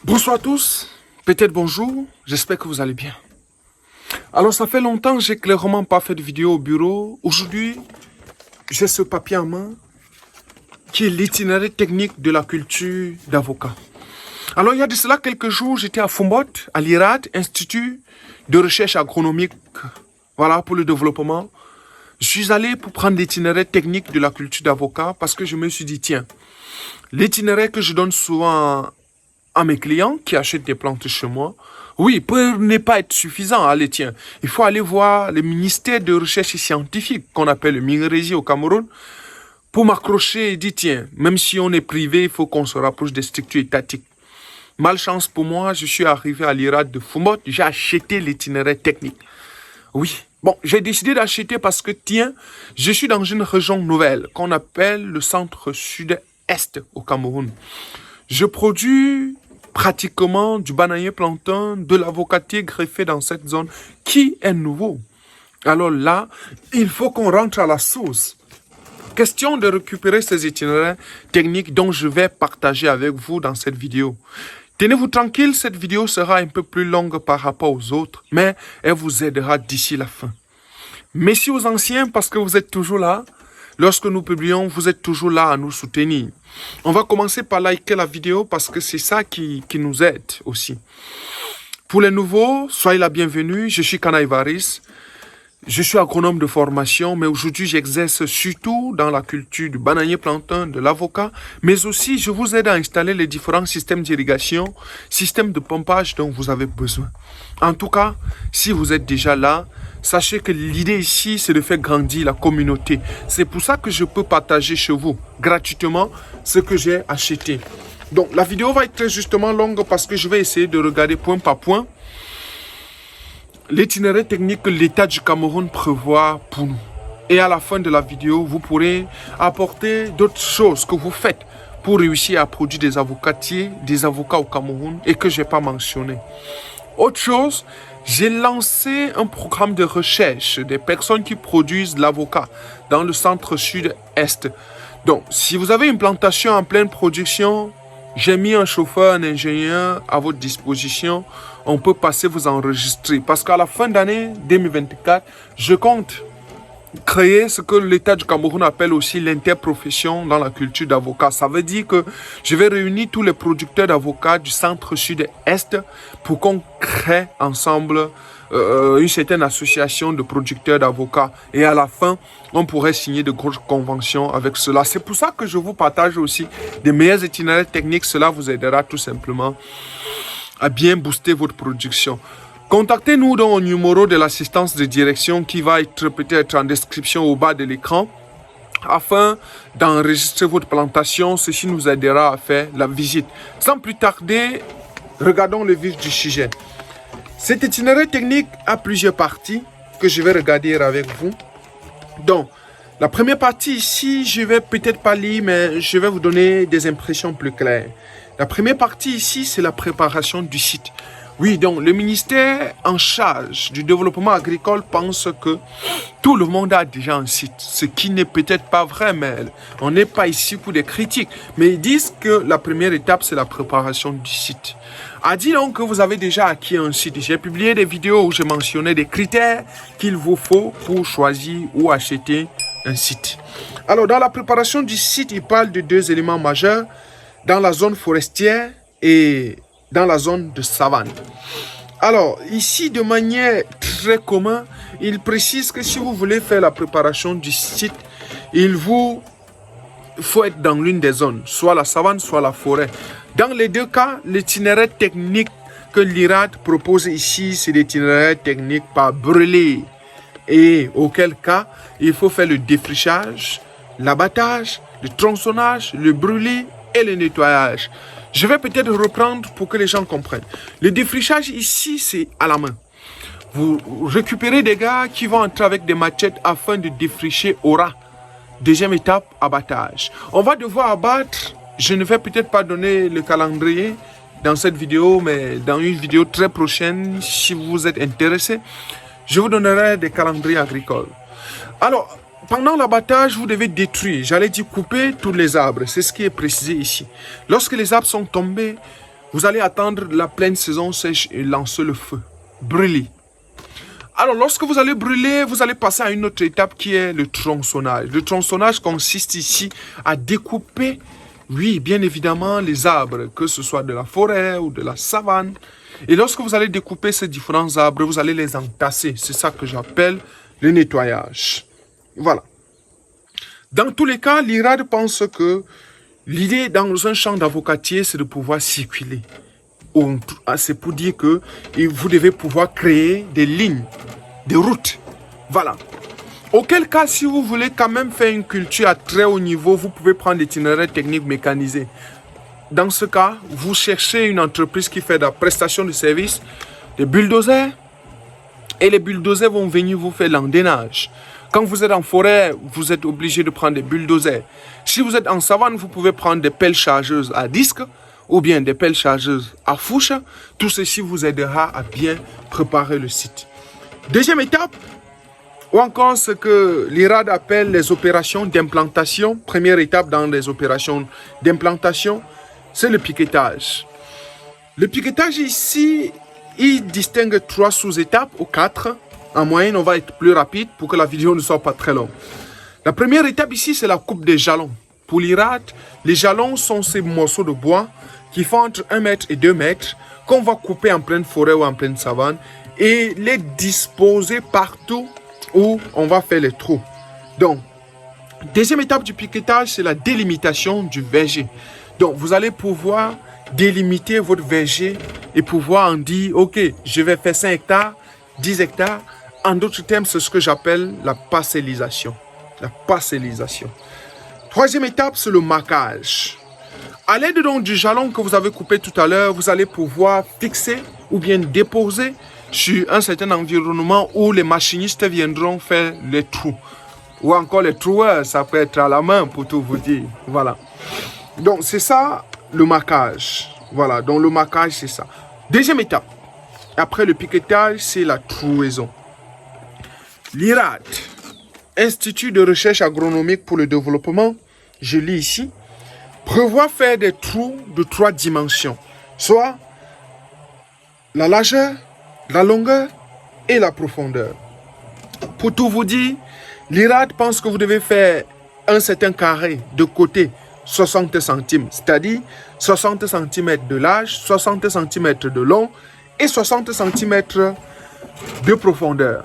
Bonsoir à tous, peut-être bonjour, j'espère que vous allez bien. Alors ça fait longtemps que j'ai clairement pas fait de vidéo au bureau. Aujourd'hui, j'ai ce papier en main qui est l'itinéraire technique de la culture d'avocat. Alors il y a de cela quelques jours, j'étais à Foumbot, à l'IRAD, Institut de recherche agronomique, voilà, pour le développement. Je suis allé pour prendre l'itinéraire technique de la culture d'avocat parce que je me suis dit, tiens, l'itinéraire que je donne souvent à mes clients qui achètent des plantes chez moi, oui, peut ne pas être suffisant. Allez, tiens, il faut aller voir le ministère de recherche scientifique qu'on appelle le MINRESI au Cameroun pour m'accrocher et dire, tiens, même si on est privé, il faut qu'on se rapproche des structures étatiques. Malchance pour moi, je suis arrivé à l'IRAD de Foumbot, j'ai acheté l'itinéraire technique. Oui, bon, j'ai décidé d'acheter parce que, tiens, je suis dans une région nouvelle qu'on appelle le centre sud-est au Cameroun. Je produis pratiquement du bananier plantain, de l'avocatier greffé dans cette zone qui est nouveau. Alors là, il faut qu'on rentre à la source. Question de récupérer ces itinéraires techniques dont je vais partager avec vous dans cette vidéo. Tenez-vous tranquille, cette vidéo sera un peu plus longue par rapport aux autres, mais elle vous aidera d'ici la fin. Merci aux anciens parce que vous êtes toujours là. Lorsque nous publions, vous êtes toujours là à nous soutenir. On va commencer par liker la vidéo parce que c'est ça qui nous aide aussi. Pour les nouveaux, soyez la bienvenue. Je suis Kana Ivaris. Je suis agronome de formation, mais aujourd'hui j'exerce surtout dans la culture du bananier plantain, de l'avocat, mais aussi je vous aide à installer les différents systèmes d'irrigation, systèmes de pompage dont vous avez besoin. En tout cas, si vous êtes déjà là, sachez que l'idée ici, c'est de faire grandir la communauté. C'est pour ça que je peux partager chez vous gratuitement ce que j'ai acheté. Donc la vidéo va être très justement longue parce que je vais essayer de regarder point par point l'itinéraire technique que l'État du Cameroun prévoit pour nous. Et à la fin de la vidéo, vous pourrez apporter d'autres choses que vous faites pour réussir à produire des avocatiers, des avocats au Cameroun et que je n'ai pas mentionné. Autre chose, j'ai lancé un programme de recherche des personnes qui produisent l'avocat dans le centre sud-est. Donc, si vous avez une plantation en pleine production, j'ai mis un chauffeur, un ingénieur à votre disposition. On peut passer vous enregistrer. Parce qu'à la fin d'année 2024, je compte créer ce que l'État du Cameroun appelle aussi l'interprofession dans la culture d'avocat. Ça veut dire que je vais réunir tous les producteurs d'avocats du centre sud-est pour qu'on crée ensemble une certaine association de producteurs d'avocats. Et à la fin, on pourrait signer de grosses conventions avec cela. C'est pour ça que je vous partage aussi des meilleurs itinéraires techniques. Cela vous aidera tout simplement à bien booster votre production. Contactez-nous dans le numéro de l'assistance de direction qui va être peut-être en description au bas de l'écran afin d'enregistrer votre plantation. Ceci nous aidera à faire la visite. Sans plus tarder, regardons le vif du sujet. Cet itinéraire technique a plusieurs parties que je vais regarder avec vous. Donc, la première partie ici, je vais peut-être pas lire, mais je vais vous donner des impressions plus claires. La première partie ici, c'est la préparation du site. Oui, donc le ministère en charge du développement agricole pense que tout le monde a déjà un site. Ce qui n'est peut-être pas vrai, mais on n'est pas ici pour des critiques. Mais ils disent que la première étape, c'est la préparation du site. A dit donc que vous avez déjà acquis un site. J'ai publié des vidéos où je mentionnais des critères qu'il vous faut pour choisir ou acheter un site. Alors, dans la préparation du site, il parle de deux éléments majeurs. Dans la zone forestière et dans la zone de savane. Alors, ici, de manière très commune, il précise que si vous voulez faire la préparation du site, il vous faut être dans l'une des zones, soit la savane, soit la forêt. Dans les deux cas, l'itinéraire technique que l'IRAD propose ici, c'est l'itinéraire technique par brûler. Et auquel cas, il faut faire le défrichage, l'abattage, le tronçonnage, le brûler et le nettoyage. Je vais peut-être reprendre pour que les gens comprennent. Le défrichage ici, c'est à la main. Vous récupérez des gars qui vont entrer avec des machettes afin de défricher au ras. Deuxième étape, abattage. On va devoir abattre, je ne vais peut-être pas donner le calendrier dans cette vidéo, mais dans une vidéo très prochaine, si vous êtes intéressé, je vous donnerai des calendriers agricoles. Alors, pendant l'abattage, vous devez détruire, j'allais dire couper tous les arbres. C'est ce qui est précisé ici. Lorsque les arbres sont tombés, Vous allez attendre la pleine saison sèche et lancer le feu. Brûler. Alors, lorsque vous allez brûler, vous allez passer à une autre étape qui est le tronçonnage. Le tronçonnage consiste ici à découper, oui, bien évidemment, les arbres, que ce soit de la forêt ou de la savane. Et lorsque vous allez découper ces différents arbres, vous allez les entasser. C'est ça que j'appelle le nettoyage. Voilà. Dans tous les cas, l'IRAD pense que l'idée dans un champ d'avocatier, c'est de pouvoir circuler. C'est pour dire que vous devez pouvoir créer des lignes, des routes. Voilà. Auquel cas, si vous voulez quand même faire une culture à très haut niveau, vous pouvez prendre l'itinéraire technique mécanisé. Dans ce cas, vous cherchez une entreprise qui fait de la prestation de services, des bulldozers, et les bulldozers vont venir vous faire l'endainage. Quand vous êtes en forêt, vous êtes obligé de prendre des bulldozers. Si vous êtes en savane, vous pouvez prendre des pelles chargeuses à disque ou bien des pelles chargeuses à fourche. Tout ceci vous aidera à bien préparer le site. Deuxième étape, ou encore ce que l'IRAD appelle les opérations d'implantation. Première étape dans les opérations d'implantation, c'est le piquetage. Le piquetage ici, il distingue 3 sous-étapes ou 4. En moyenne, on va être plus rapide pour que la vidéo ne soit pas très longue. La première étape ici, c'est la coupe des jalons. Pour l'IRAD, les jalons sont ces morceaux de bois qui font entre 1 mètre et 2 mètres qu'on va couper en pleine forêt ou en pleine savane et les disposer partout où on va faire les trous. Donc, deuxième étape du piquetage, c'est la délimitation du verger. Donc, vous allez pouvoir délimiter votre verger et pouvoir en dire, ok, je vais faire 5 hectares, 10 hectares. En d'autres termes, c'est ce que j'appelle la parcellisation. La parcellisation. Troisième étape, c'est le marquage. À l'aide donc du jalon que vous avez coupé tout à l'heure, vous allez pouvoir fixer ou bien déposer sur un certain environnement où les machinistes viendront faire les trous. Ou encore les troueurs, ça peut être à la main pour tout vous dire. Voilà. Donc c'est ça le marquage. Voilà, donc le marquage c'est ça. Deuxième étape. Après le piquetage, c'est la trouaison. L'IRAD, Institut de recherche agronomique pour le développement, je lis ici, prévoit faire des trous de 3 dimensions, soit la largeur, la longueur et la profondeur. Pour tout vous dire, l'IRAD pense que vous devez faire un certain carré de côté 60 cm, c'est-à-dire 60 cm de large, 60 cm de long et 60 cm de profondeur.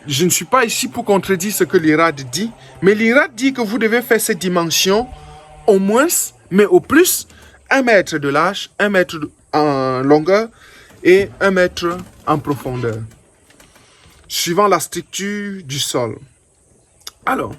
Je ne suis pas ici pour contredire ce que l'IRAD dit, mais l'IRAD dit que vous devez faire ces dimensions au moins, mais au plus, 1 mètre de large, 1 mètre en longueur et 1 mètre en profondeur, suivant la structure du sol. Alors,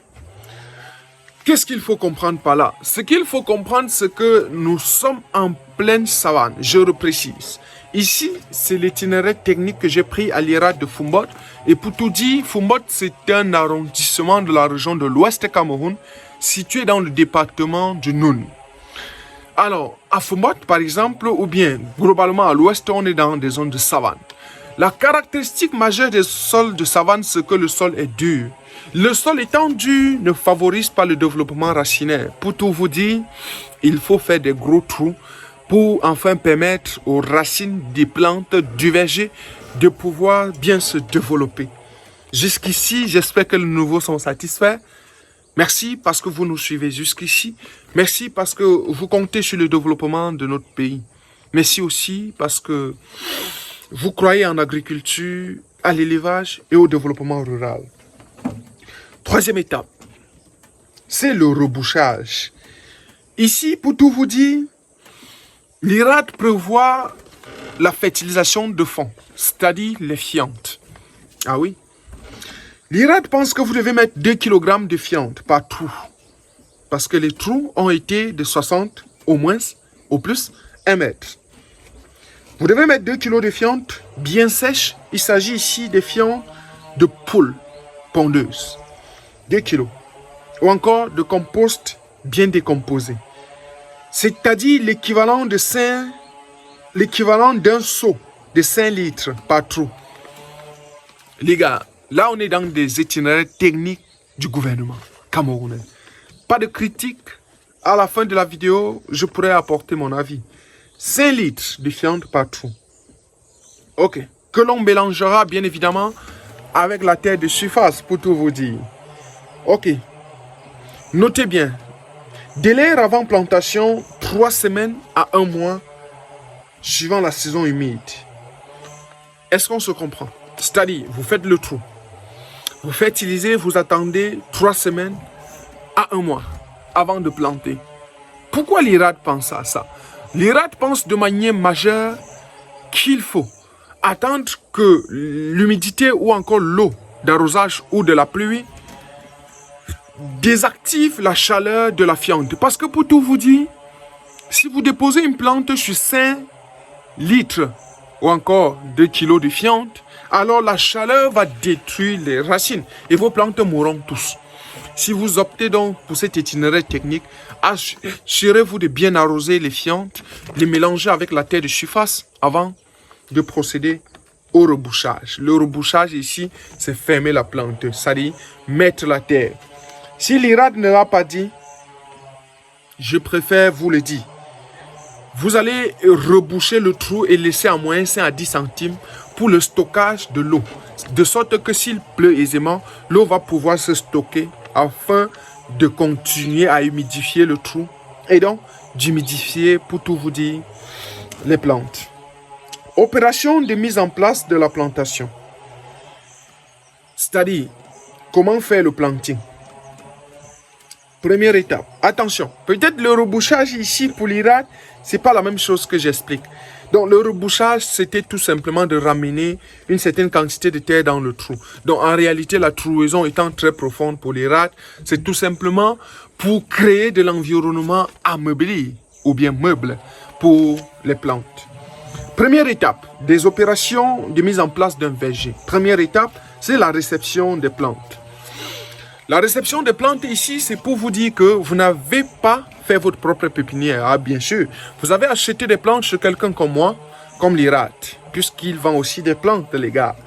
qu'est-ce qu'il faut comprendre par là? Ce qu'il faut comprendre, c'est que nous sommes en pleine savane. Je reprécise. Ici, c'est l'itinéraire technique que j'ai pris à l'IRAD de Foumbot. Et pour tout dire, Foumbot, c'est un arrondissement de la région de l'Ouest Cameroun, situé dans le département du Noun. Alors, à Foumbot, par exemple, ou bien globalement à l'Ouest, on est dans des zones de savane. La caractéristique majeure des sols de savane, c'est que le sol est dur. Le sol étant dur ne favorise pas le développement racinaire. Pour tout vous dire, il faut faire des gros trous pour enfin permettre aux racines des plantes du verger de pouvoir bien se développer. Jusqu'ici, j'espère que les nouveaux sont satisfaits. Merci parce que vous nous suivez jusqu'ici. Merci parce que vous comptez sur le développement de notre pays. Merci aussi parce que vous croyez en l'agriculture, à l'élevage et au développement rural. Troisième étape, c'est le rebouchage. Ici, pour tout vous dire, l'IRAD prévoit la fertilisation de fond, c'est-à-dire les fientes. Ah oui. L'IRAD pense que vous devez mettre 2 kg de fientes par trou. Parce que les trous ont été de 60, au moins, au plus, 1 mètre. Vous devez mettre 2 kg de fientes bien sèches. Il s'agit ici des fientes de poules pondeuses. 2 kg. Ou encore de compost bien décomposé. C'est-à-dire l'équivalent d'un seau de 5 litres par trou. Les gars, là on est dans des itinéraires techniques du gouvernement camerounais. Pas de critique à la fin de la vidéo, je pourrai apporter mon avis. 5 litres de fiente par trou. Ok. Que l'on mélangera bien évidemment avec la terre de surface pour tout vous dire. Ok. Notez bien. Délai avant plantation, 3 semaines à 1 mois, suivant la saison humide. Est-ce qu'on se comprend? C'est-à-dire, vous faites le trou. Vous fertilisez, vous attendez 3 semaines à 1 mois avant de planter. Pourquoi l'IRAD pense à ça? L'IRAD pense de manière majeure qu'il faut attendre que l'humidité ou encore l'eau d'arrosage ou de la pluie désactive la chaleur de la fiente. Parce que pour tout vous dire, si vous déposez une plante sur 5 litres ou encore 2 kilos de fiente, alors la chaleur va détruire les racines et vos plantes mourront tous. Si vous optez donc pour cet itinéraire technique, assurez-vous de bien arroser les fientes, les mélanger avec la terre de surface avant de procéder au rebouchage. Le rebouchage ici, c'est fermer la plante, c'est-à-dire mettre la terre. Si l'IRAD ne l'a pas dit, je préfère vous le dire. Vous allez reboucher le trou et laisser en moyenne 5 à 10 centimes pour le stockage de l'eau. De sorte que s'il pleut aisément, l'eau va pouvoir se stocker afin de continuer à humidifier le trou et donc d'humidifier, pour tout vous dire, les plantes. Opération de mise en place de la plantation. C'est-à-dire, comment faire le planting? Première étape, attention, peut-être le rebouchage ici pour l'IRAD, c'est pas la même chose que j'explique. Donc le rebouchage, c'était tout simplement de ramener une certaine quantité de terre dans le trou. Donc en réalité, la trouaison étant très profonde pour l'IRAD, c'est tout simplement pour créer de l'environnement ameubli ou bien meuble pour les plantes. Première étape, des opérations de mise en place d'un verger. Première étape, c'est la réception des plantes. La réception des plantes ici, c'est pour vous dire que vous n'avez pas fait votre propre pépinière. Ah, bien sûr, vous avez acheté des plantes chez quelqu'un comme moi, comme l'IRAD, puisqu'il vend aussi des plantes, les gars.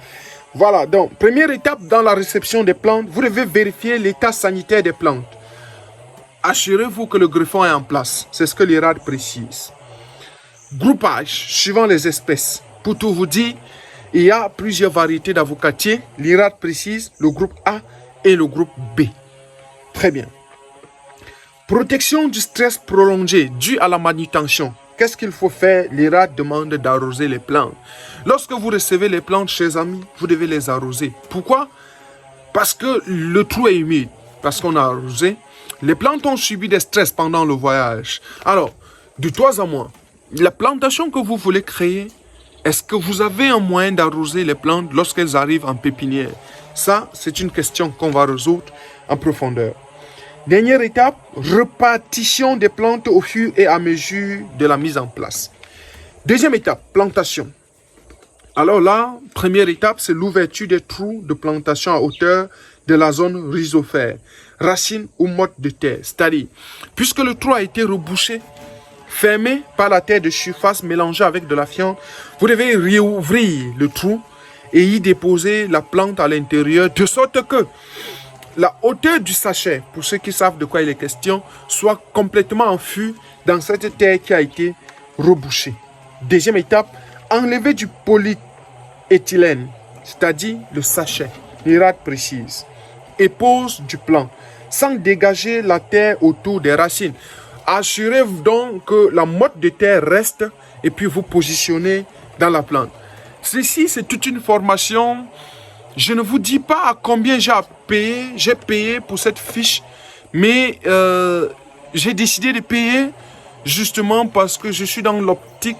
Voilà, donc, première étape dans la réception des plantes, vous devez vérifier l'état sanitaire des plantes. Assurez-vous que le greffon est en place. C'est ce que l'IRAD précise. Groupage, suivant les espèces. Pour tout vous dire, il y a plusieurs variétés d'avocatiers. L'IRAD précise le groupe A et le groupe B. Très bien. Protection du stress prolongé dû à la manutention. Qu'est-ce qu'il faut faire? L'IRAD demande d'arroser les plantes. Lorsque vous recevez les plantes, chers amis, vous devez les arroser. Pourquoi? Parce que le trou est humide. Parce qu'on a arrosé. Les plantes ont subi des stress pendant le voyage. Alors, de toi à moi, la plantation que vous voulez créer, est-ce que vous avez un moyen d'arroser les plantes lorsqu'elles arrivent en pépinière? Ça, c'est une question qu'on va résoudre en profondeur. Dernière étape, répartition des plantes au fur et à mesure de la mise en place. Deuxième étape, plantation. Alors là, première étape, c'est l'ouverture des trous de plantation à hauteur de la zone rhizophaire, racines ou motte de terre. C'est-à-dire, puisque le trou a été rebouché, fermé par la terre de surface mélangée avec de la fiente, vous devez réouvrir le trou et y déposer la plante à l'intérieur, de sorte que la hauteur du sachet, pour ceux qui savent de quoi il est question, soit complètement enfouie dans cette terre qui a été rebouchée. Deuxième étape, enlever du polyéthylène, c'est-à-dire le sachet, l'IRAD précise, et pose du plan, sans dégager la terre autour des racines. Assurez-vous donc que la motte de terre reste et puis vous positionnez dans la plante. Ceci, c'est toute une formation. Je ne vous dis pas à combien j'ai payé pour cette fiche, mais j'ai décidé de payer justement parce que je suis dans l'optique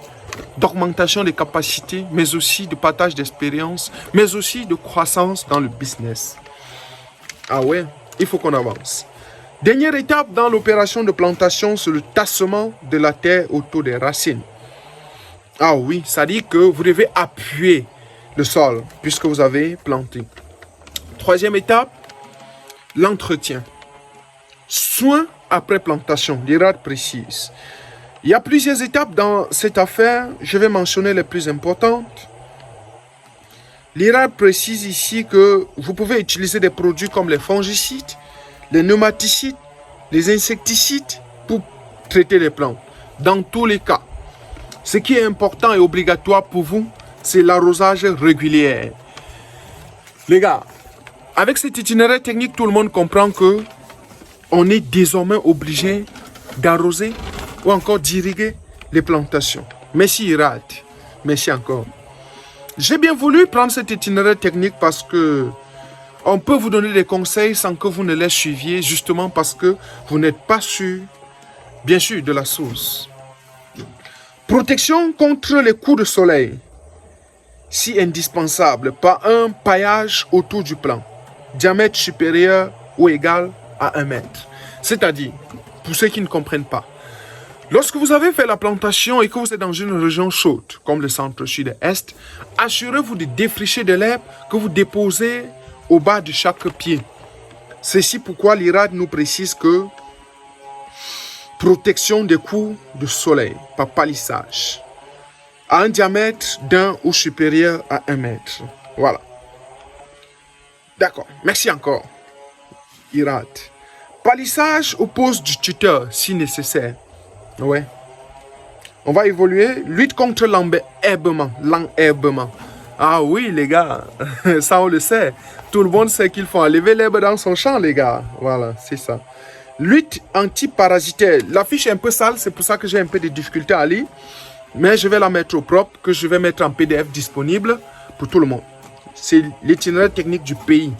d'augmentation des capacités, mais aussi de partage d'expérience, mais aussi de croissance dans le business. Ah ouais, il faut qu'on avance. Dernière étape dans l'opération de plantation, c'est le tassement de la terre autour des racines. Ah oui, ça dit que vous devez appuyer le sol puisque vous avez planté. Troisième étape, l'entretien. Soin après plantation, l'IRAD précise. Il y a plusieurs étapes dans cette affaire, je vais mentionner les plus importantes. L'IRAD précise ici que vous pouvez utiliser des produits comme les fongicides, les pneumaticides, les insecticides pour traiter les plantes. Dans tous les cas, ce qui est important et obligatoire pour vous, c'est l'arrosage régulier. Les gars, avec cet itinéraire technique, tout le monde comprend que on est désormais obligé d'arroser ou encore d'irriguer les plantations. Merci Irad, merci encore. J'ai bien voulu prendre cet itinéraire technique parce que on peut vous donner des conseils sans que vous ne les suiviez, justement parce que vous n'êtes pas sûr, bien sûr, de la source. Protection contre les coups de soleil, si indispensable, par un paillage autour du plant, diamètre supérieur ou égal à 1 mètre. C'est-à-dire, pour ceux qui ne comprennent pas, lorsque vous avez fait la plantation et que vous êtes dans une région chaude, comme le centre-sud-est, assurez-vous de défricher de l'herbe que vous déposez au bas de chaque pied. C'est pourquoi l'IRAD nous précise que protection des coups de soleil par palissage à un diamètre d'1 ou supérieur à 1 mètre. Voilà. D'accord. Merci encore. Irad. Palissage au poste du tuteur si nécessaire. Ouais. On va évoluer. Lutte contre l'enherbement. L'enherbement. Ah oui, les gars. Ça, on le sait. Tout le monde sait qu'il faut enlever l'herbe dans son champ, les gars. Voilà, c'est ça. Lutte antiparasitaire. La fiche est un peu sale, c'est pour ça que j'ai un peu de difficultés à lire. Mais je vais la mettre au propre, que je vais mettre en PDF disponible pour tout le monde. C'est l'itinéraire technique du pays.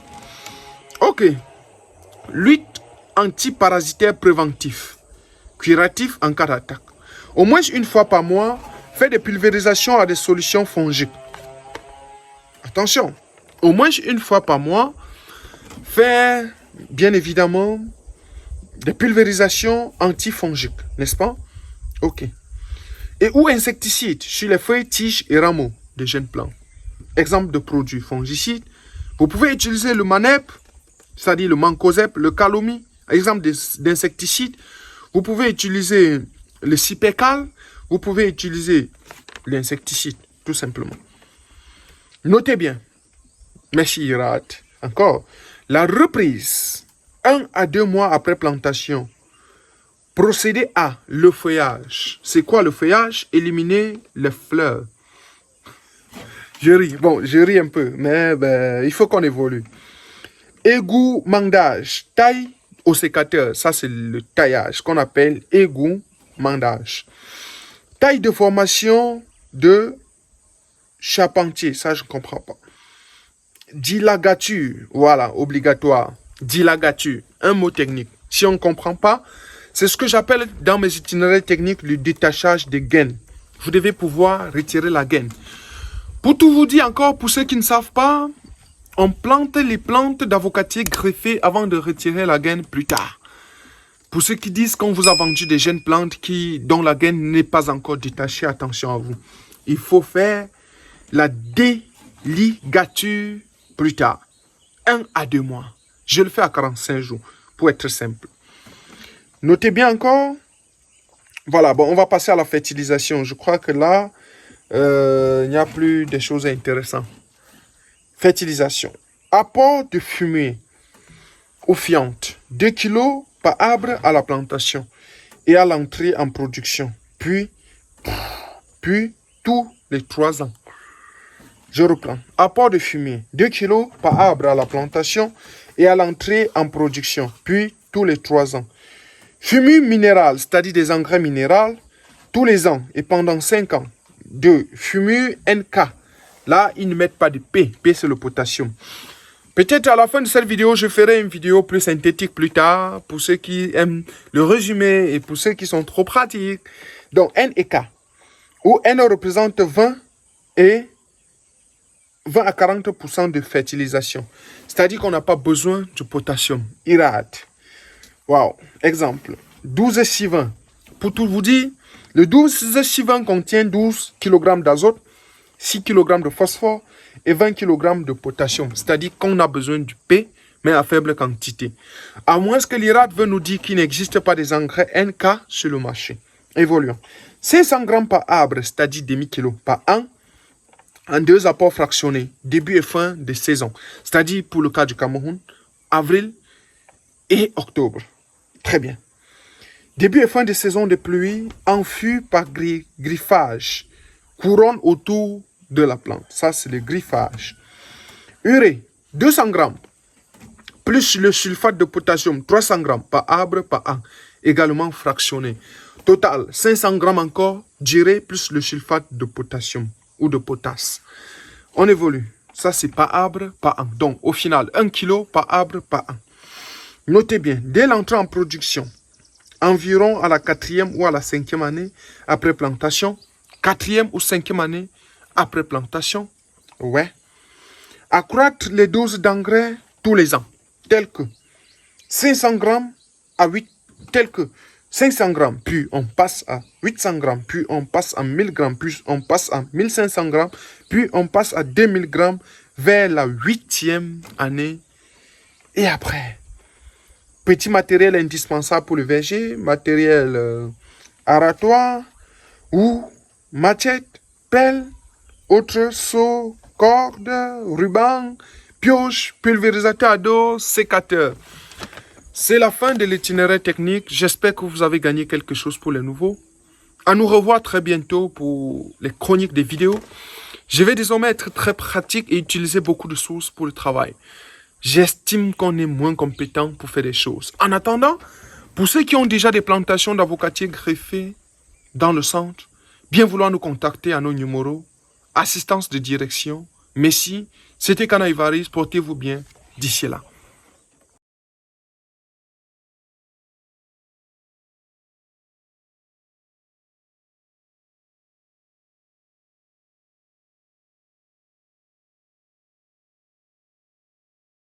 Ok. Lutte antiparasitaire préventif. Curatif en cas d'attaque. Au moins une fois par mois, faites des pulvérisations à des solutions fongiques. Attention. Au moins une fois par mois, faites bien évidemment des pulvérisations antifongiques, n'est-ce pas? Ok. Et ou insecticides sur les feuilles, tiges et rameaux des jeunes plants. Exemple de produits fongicides. Vous pouvez utiliser le manep, c'est-à-dire le mancozeb, le calomie. Exemple d'insecticides. Vous pouvez utiliser le cipécal. Vous pouvez utiliser l'insecticide, tout simplement. Notez bien. Merci Irad. Encore. La reprise. 1 à 2 mois après plantation. Procédez à le feuillage. C'est quoi le feuillage? Éliminer les fleurs. Je ris. Bon, je ris un peu, mais il faut qu'on évolue. Égout-mandage. Taille au sécateur. Ça, c'est le taillage qu'on appelle égout-mandage. Taille de formation de charpentier. Ça, je ne comprends pas. Dilagature. Voilà, obligatoire. Dilagature. Un mot technique. Si on ne comprend pas, c'est ce que j'appelle dans mes itinéraires techniques le détachage des gaines. Vous devez pouvoir retirer la gaine. Pour tout vous dire encore, pour ceux qui ne savent pas, on plante les plantes d'avocatier greffées avant de retirer la gaine plus tard. Pour ceux qui disent qu'on vous a vendu des jeunes plantes dont la gaine n'est pas encore détachée, attention à vous. Il faut faire la déligature plus tard. 1 à 2 mois. Je le fais à 45 jours pour être simple. Notez bien encore. Voilà, bon, on va passer à la fertilisation. Je crois que là, il n'y a plus de choses intéressantes. Fertilisation. Apport de fumier ou fiente. 2 kg par arbre à la plantation et à l'entrée en production. Puis tous les 3 ans. Je reprends. Apport de fumier. 2 kg par arbre à la plantation et à l'entrée en production. Puis tous les 3 ans. Fumier minéral, c'est-à-dire des engrais minéraux, tous les ans et pendant 5 ans. 2. Fumier NK. Là, ils ne mettent pas de P. P, c'est le potassium. Peut-être à la fin de cette vidéo, je ferai une vidéo plus synthétique plus tard pour ceux qui aiment le résumé et pour ceux qui sont trop pratiques. Donc, N et K. Où N représente 20 à 40% de fertilisation. C'est-à-dire qu'on n'a pas besoin de potassium. Irad. Wow. Exemple. 12-6-20. Pour tout vous dire, le 12-6-20 contient 12 kg d'azote, 6 kg de phosphore et 20 kg de potassium. C'est-à-dire qu'on a besoin du P, mais à faible quantité. À moins que l'IRAD veut nous dire qu'il n'existe pas des engrais NK sur le marché. Évoluons. 500 g par arbre, c'est-à-dire demi-kilo par an, en 2 apports fractionnés, début et fin de saison. C'est-à-dire pour le cas du Cameroun, avril et octobre. Très bien. Début et fin de saison de pluie, enfui par griffage. Couronne autour de la plante. Ça, c'est le griffage. Urée, 200 grammes. Plus le sulfate de potassium, 300 grammes par arbre par an. Également fractionné. Total, 500 grammes encore d'urée plus le sulfate de potassium ou de potasse. On évolue. Ça, c'est par arbre par an. Donc, au final, 1 kg par arbre par an. Notez bien, dès l'entrée en production, environ à la 4e ou à la 5e année après plantation, 4e ou 5e année après plantation, ouais. Accroître les doses d'engrais tous les ans, telles que 500 grammes à 8, telles que 500 grammes, puis on passe à 800 grammes, puis on passe à 1000 grammes, puis on passe à 1500 grammes, puis on passe à 2000 grammes vers la 8e année. Et après, petit matériel indispensable pour le verger, matériel aratoire ou machette, pelle, autres seaux, cordes, ruban, pioche, pulvérisateur à dos, sécateur. C'est la fin de l'itinéraire technique. J'espère que vous avez gagné quelque chose pour les nouveaux. À nous revoir très bientôt pour les chroniques des vidéos. Je vais désormais être très pratique et utiliser beaucoup de sources pour le travail. J'estime qu'on est moins compétent pour faire des choses. En attendant, pour ceux qui ont déjà des plantations d'avocatiers greffés dans le centre, bien vouloir nous contacter à nos numéros, assistance de direction. Messi, c'était Kana Ivaris, portez-vous bien d'ici là.